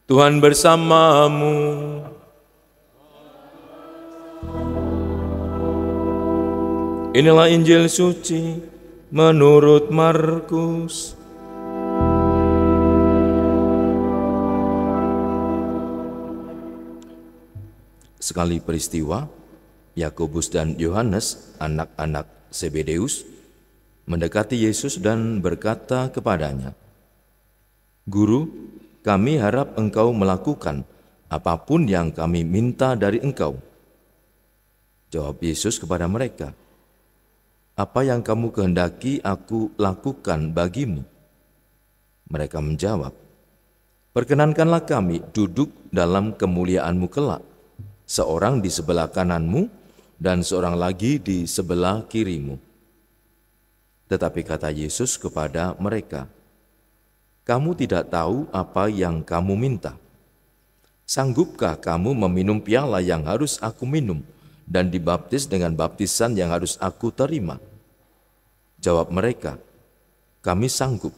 Tuhan bersamamu. Inilah Injil suci menurut Markus. Sekali peristiwa, Yakobus dan Yohanes, anak-anak Zebedeus, mendekati Yesus dan berkata kepadanya, "Guru, kami harap engkau melakukan apapun yang kami minta dari engkau." Jawab Yesus kepada mereka, "Apa yang kamu kehendaki aku lakukan bagimu?" Mereka menjawab, "Perkenankanlah kami duduk dalam kemuliaan-Mu kelak, seorang di sebelah kananmu dan seorang lagi di sebelah kirimu." Tetapi kata Yesus kepada mereka, "Kamu tidak tahu apa yang kamu minta. Sanggupkah kamu meminum piala yang harus aku minum dan dibaptis dengan baptisan yang harus aku terima?" Jawab mereka, "Kami sanggup."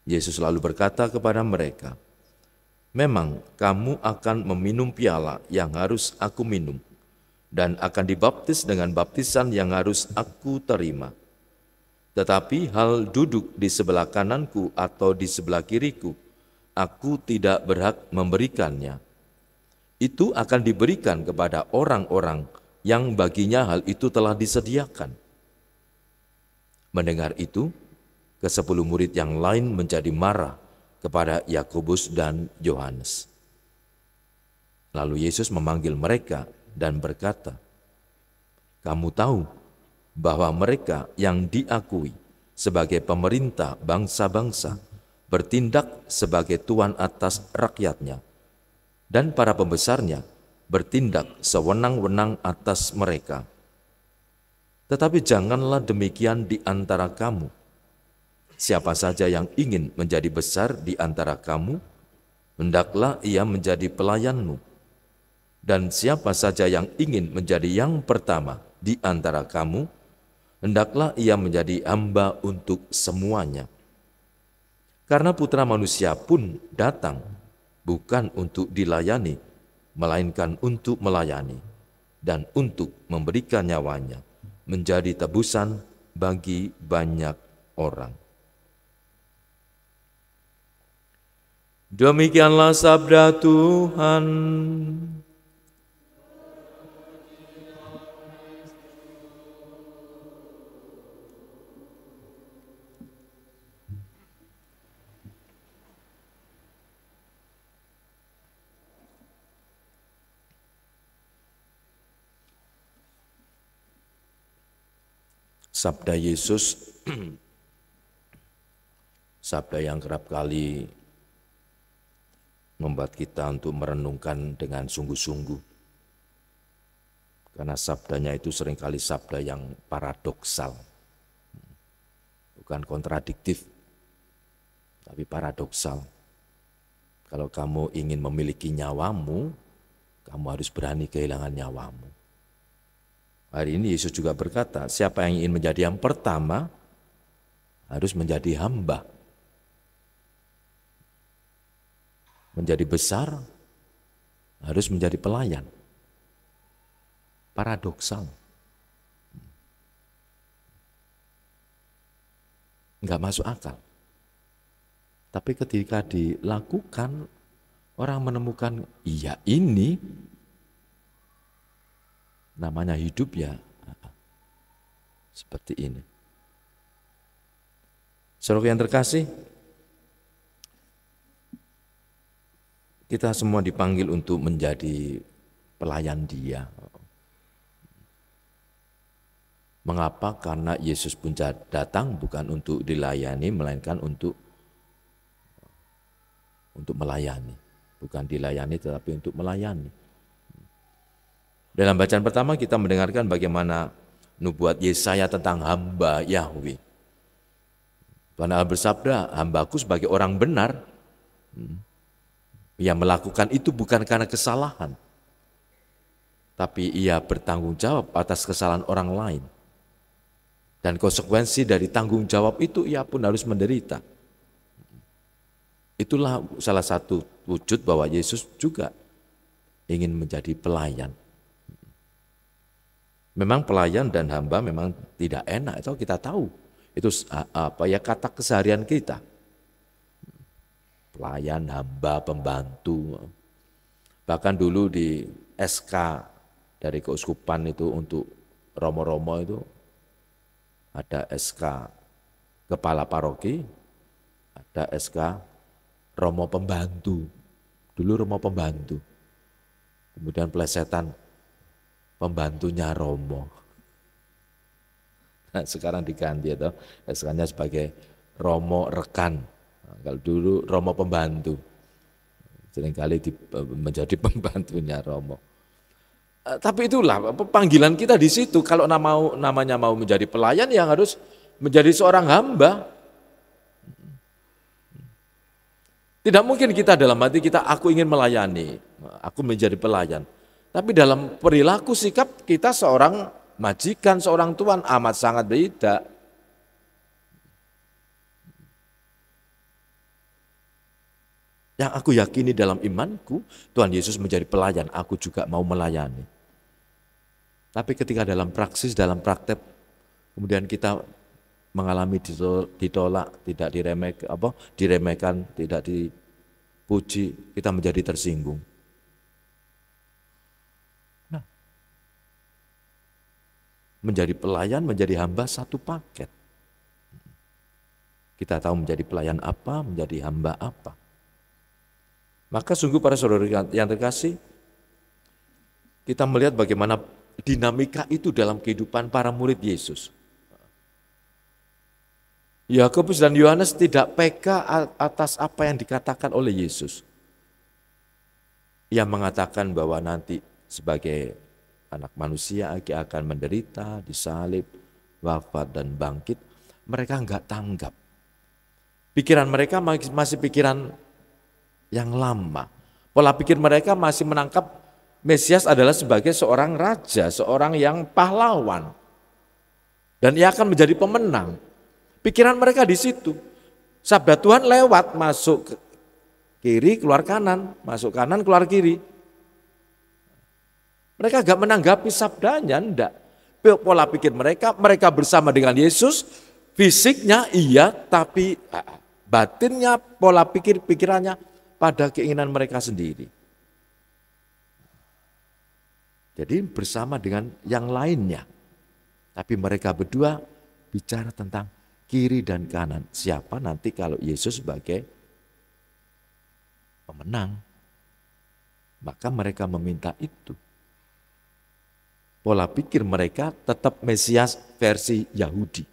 Yesus lalu berkata kepada mereka, "Memang kamu akan meminum piala yang harus aku minum dan akan dibaptis dengan baptisan yang harus aku terima. Tetapi hal duduk di sebelah kananku atau di sebelah kiriku, aku tidak berhak memberikannya. Itu akan diberikan kepada orang-orang yang baginya hal itu telah disediakan." Mendengar itu, ke-10 murid yang lain menjadi marah kepada Yakobus dan Yohanes. Lalu Yesus memanggil mereka dan berkata, "Kamu tahu bahwa mereka yang diakui sebagai pemerintah bangsa-bangsa bertindak sebagai tuan atas rakyatnya, dan para pembesarnya bertindak sewenang-wenang atas mereka. Tetapi janganlah demikian di antara kamu. Siapa saja yang ingin menjadi besar di antara kamu, hendaklah ia menjadi pelayanmu. Dan siapa saja yang ingin menjadi yang pertama di antara kamu, hendaklah ia menjadi hamba untuk semuanya. Karena Putra Manusia pun datang bukan untuk dilayani, melainkan untuk melayani dan untuk memberikan nyawanya menjadi tebusan bagi banyak orang." Demikianlah sabda Tuhan. Sabda Yesus, sabda yang kerap kali membuat kita untuk merenungkan dengan sungguh-sungguh. Karena sabdanya itu seringkali sabda yang paradoksal. Bukan kontradiktif, tapi paradoksal. Kalau kamu ingin memiliki nyawamu, kamu harus berani kehilangan nyawamu. Hari ini Yesus juga berkata, siapa yang ingin menjadi yang pertama, harus menjadi hamba. Menjadi besar, harus menjadi pelayan. Paradoksal. Enggak masuk akal. Tapi ketika dilakukan, orang menemukan, iya ini namanya hidup ya seperti ini. Saudara yang terkasih, kita semua dipanggil untuk menjadi pelayan Dia. Mengapa? Karena Yesus pun datang bukan untuk dilayani, melainkan untuk melayani. Bukan dilayani tetapi untuk melayani. Dalam bacaan pertama kita mendengarkan bagaimana nubuat Yesaya tentang hamba Yahweh. Tuhan Allah bersabda, hambaku sebagai orang benar, ia melakukan itu bukan karena kesalahan, tapi ia bertanggung jawab atas kesalahan orang lain. Dan konsekuensi dari tanggung jawab itu ia pun harus menderita. Itulah salah satu wujud bahwa Yesus juga ingin menjadi pelayan. Memang pelayan dan hamba memang tidak enak, itu kita tahu. Itu kata keseharian kita. Pelayan, hamba, pembantu. Bahkan dulu di SK dari keuskupan itu untuk romo-romo itu ada SK kepala paroki, ada SK romo pembantu. Dulu romo pembantu. Kemudian plesetan pembantunya romo. Nah, sekarang diganti atau SK-nya sebagai romo rekan. Nah, kalau dulu romo pembantu. Seringkali menjadi pembantunya romo. Tapi itulah panggilan kita di situ. Kalau namanya mau menjadi pelayan, yang harus menjadi seorang hamba. Tidak mungkin kita dalam hati kita, aku ingin melayani, aku menjadi pelayan. Tapi dalam perilaku sikap kita seorang majikan, seorang tuan amat sangat beda. Yang aku yakini dalam imanku, Tuhan Yesus menjadi pelayan, aku juga mau melayani. Tapi ketika dalam praksis, dalam praktek, kemudian kita mengalami ditolak, tidak diremehkan, tidak dipuji, kita menjadi tersinggung. Nah, menjadi pelayan, menjadi hamba satu paket. Kita tahu menjadi pelayan apa, menjadi hamba apa. Maka sungguh para saudara yang terkasih, kita melihat bagaimana dinamika itu dalam kehidupan para murid Yesus. Yakobus dan Yohanes tidak peka atas apa yang dikatakan oleh Yesus. Ia mengatakan bahwa nanti sebagai anak manusia akan menderita, disalib, wafat dan bangkit. Mereka enggak tanggap. Pikiran mereka masih pikiran yang lama. Pola pikir mereka masih menangkap Mesias adalah sebagai seorang raja, seorang yang pahlawan. Dan ia akan menjadi pemenang. Pikiran mereka di situ. Sabda Tuhan lewat, masuk ke kiri, keluar kanan, masuk kanan, keluar kiri. Mereka gak menanggapi sabdanya, enggak. Pola pikir mereka bersama dengan Yesus, fisiknya iya, tapi batinnya, pola pikirannya pada keinginan mereka sendiri. Jadi bersama dengan yang lainnya. Tapi mereka berdua bicara tentang kiri dan kanan. Siapa nanti kalau Yesus sebagai pemenang. Maka mereka meminta itu. Pola pikir mereka tetap Mesias versi Yahudi.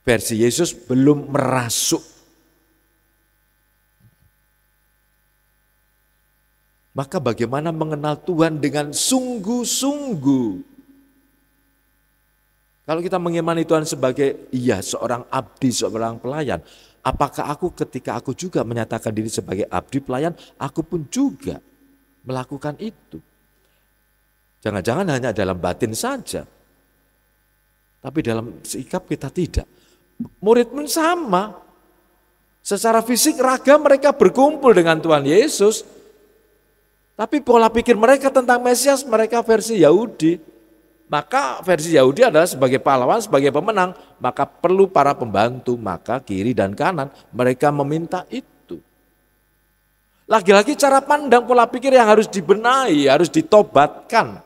Versi Yesus belum merasuk. Maka bagaimana mengenal Tuhan dengan sungguh-sungguh? Kalau kita mengimani Tuhan sebagai seorang abdi, seorang pelayan, apakah ketika aku juga menyatakan diri sebagai abdi pelayan, aku pun juga melakukan itu? Jangan-jangan hanya dalam batin saja, tapi dalam sikap kita tidak. Murid pun sama. Secara fisik raga mereka berkumpul dengan Tuhan Yesus, tapi pola pikir mereka tentang Mesias, mereka versi Yahudi. Maka versi Yahudi adalah sebagai pahlawan, sebagai pemenang. Maka perlu para pembantu, maka kiri dan kanan mereka meminta itu. Lagi-lagi cara pandang pola pikir yang harus dibenahi, harus ditobatkan.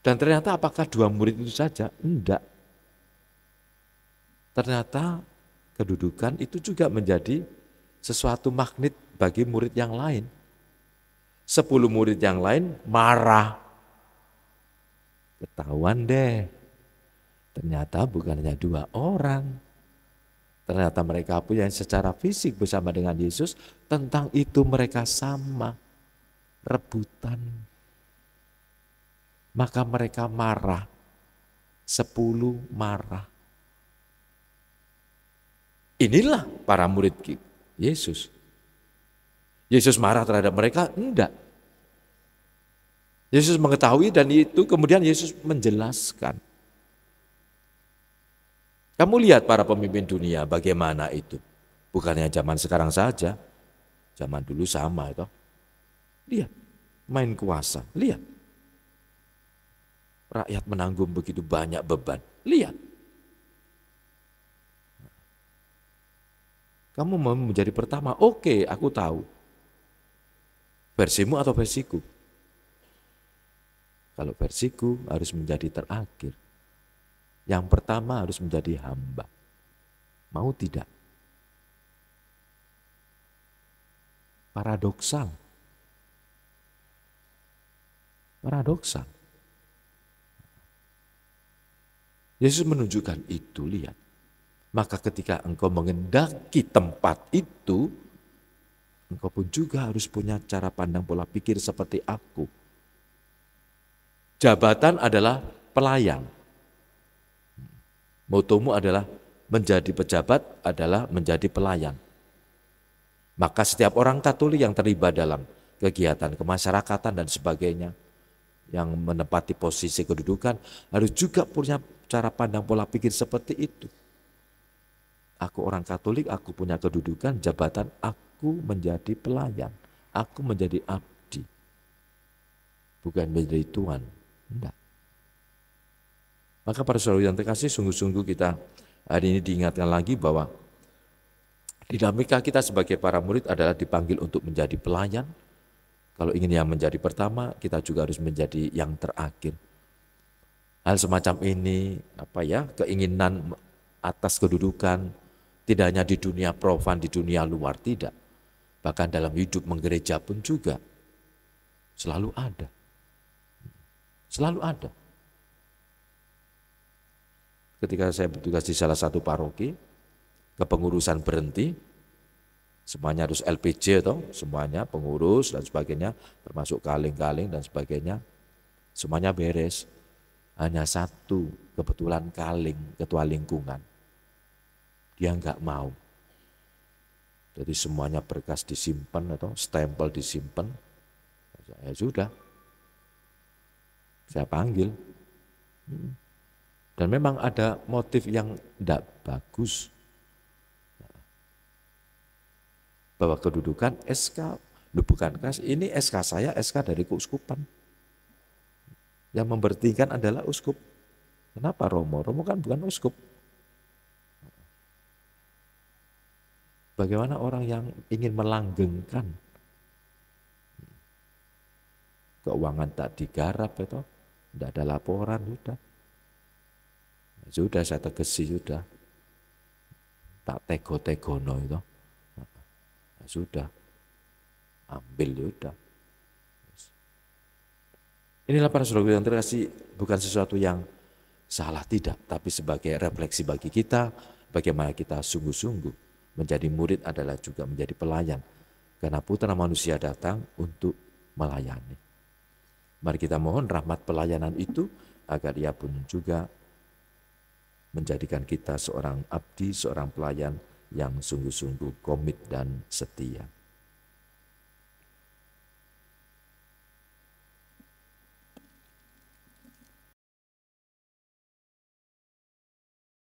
Dan ternyata apakah dua murid itu saja? Enggak. Ternyata kedudukan itu juga menjadi sesuatu magnet bagi murid yang lain. 10 murid yang lain marah. Ketahuan deh, ternyata bukan hanya 2 orang. Ternyata mereka pun yang secara fisik bersama dengan Yesus, tentang itu mereka sama, rebutan. Maka mereka marah, 10 marah. Inilah para murid Yesus. Yesus marah terhadap mereka? Enggak. Yesus mengetahui dan itu kemudian Yesus menjelaskan. Kamu lihat para pemimpin dunia bagaimana itu. Bukannya zaman sekarang saja, zaman dulu sama itu. Lihat, main kuasa, lihat. Rakyat menanggung begitu banyak beban, lihat. Kamu mau menjadi pertama, oke, aku tahu. Versimu atau versiku? Kalau versiku harus menjadi terakhir. Yang pertama harus menjadi hamba. Mau tidak? Paradoksal. Paradoksal. Yesus menunjukkan itu, lihat. Maka ketika engkau mengendaki tempat itu, engkau pun juga harus punya cara pandang pola pikir seperti aku. Jabatan adalah pelayan. Motomu adalah menjadi pejabat adalah menjadi pelayan. Maka setiap orang Katolik yang terlibat dalam kegiatan kemasyarakatan dan sebagainya, yang menempati posisi kedudukan, harus juga punya cara pandang pola pikir seperti itu. Aku orang Katolik, aku punya kedudukan, jabatan, aku menjadi pelayan, aku menjadi abdi. Bukan menjadi tuan, enggak. Maka para saudara yang terkasih, sungguh-sungguh kita hari ini diingatkan lagi bahwa dinamika kita sebagai para murid adalah dipanggil untuk menjadi pelayan. Kalau ingin yang menjadi pertama, kita juga harus menjadi yang terakhir. Hal semacam ini, keinginan atas kedudukan, tidak hanya di dunia profan, di dunia luar, tidak. Bahkan dalam hidup menggereja pun juga selalu ada. Selalu ada. Ketika saya bertugas di salah satu paroki, kepengurusan berhenti, semuanya harus LPJ toh, semuanya pengurus dan sebagainya, termasuk kaling-kaling dan sebagainya, semuanya beres. Hanya satu kebetulan kaling, ketua lingkungan. Dia enggak mau. Jadi semuanya berkas disimpan atau stempel disimpan. Ya sudah. Saya panggil. Dan memang ada motif yang enggak bagus. Bahwa kedudukan SK, bukankah ini SK saya, SK dari keuskupan. Yang memberhentikan adalah uskup. Kenapa Romo? Romo kan bukan uskup. Bagaimana orang yang ingin melanggengkan keuangan tak digarap itu, tidak ada laporan, sudah saya tegesi, sudah tak tego-tegono itu, sudah ambil, sudah. Inilah para saudara yang terkasih, bukan sesuatu yang salah, tidak, tapi sebagai refleksi bagi kita, bagaimana kita sungguh-sungguh menjadi murid adalah juga menjadi pelayan. Karena Putra Manusia datang untuk melayani. Mari kita mohon rahmat pelayanan itu agar Ia pun juga menjadikan kita seorang abdi, seorang pelayan yang sungguh-sungguh komit dan setia.